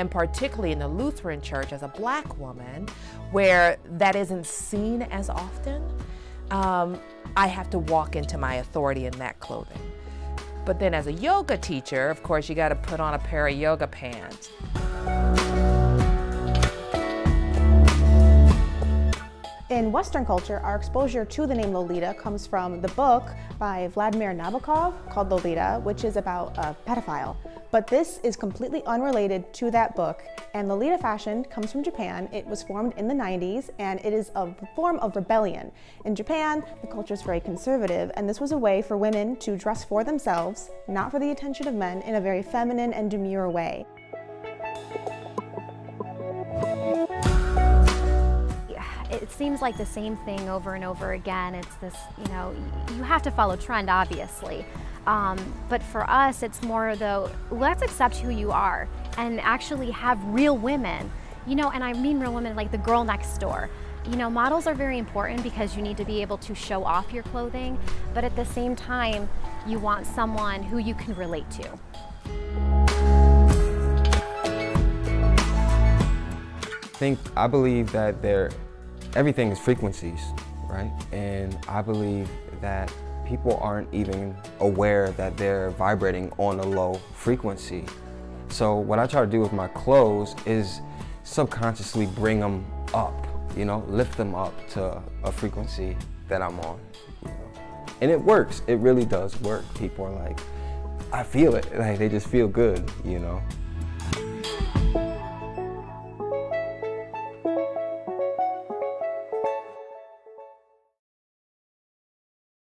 and particularly in the Lutheran church as a Black woman, where that isn't seen as often, I have to walk into my authority in that clothing. But then as a yoga teacher, of course, you got to put on a pair of yoga pants. In Western culture, our exposure to the name Lolita comes from the book by Vladimir Nabokov called Lolita, which is about a pedophile. But this is completely unrelated to that book, and Lolita fashion comes from Japan. It was formed in the 90s, and it is a form of rebellion. In Japan, the culture is very conservative, and this was a way for women to dress for themselves, not for the attention of men, in a very feminine and demure way. It seems like the same thing over and over again. It's this, you have to follow trend, obviously. But for us, it's more though, let's accept who you are and actually have real women, and I mean real women like the girl next door. Models are very important because you need to be able to show off your clothing, but at the same time, you want someone who you can relate to. I believe that everything is frequencies, right? And I believe that people aren't even aware that they're vibrating on a low frequency. So what I try to do with my clothes is subconsciously bring them up, lift them up to a frequency that I'm on, And it works, it really does work. People are like, I feel it, like they just feel good,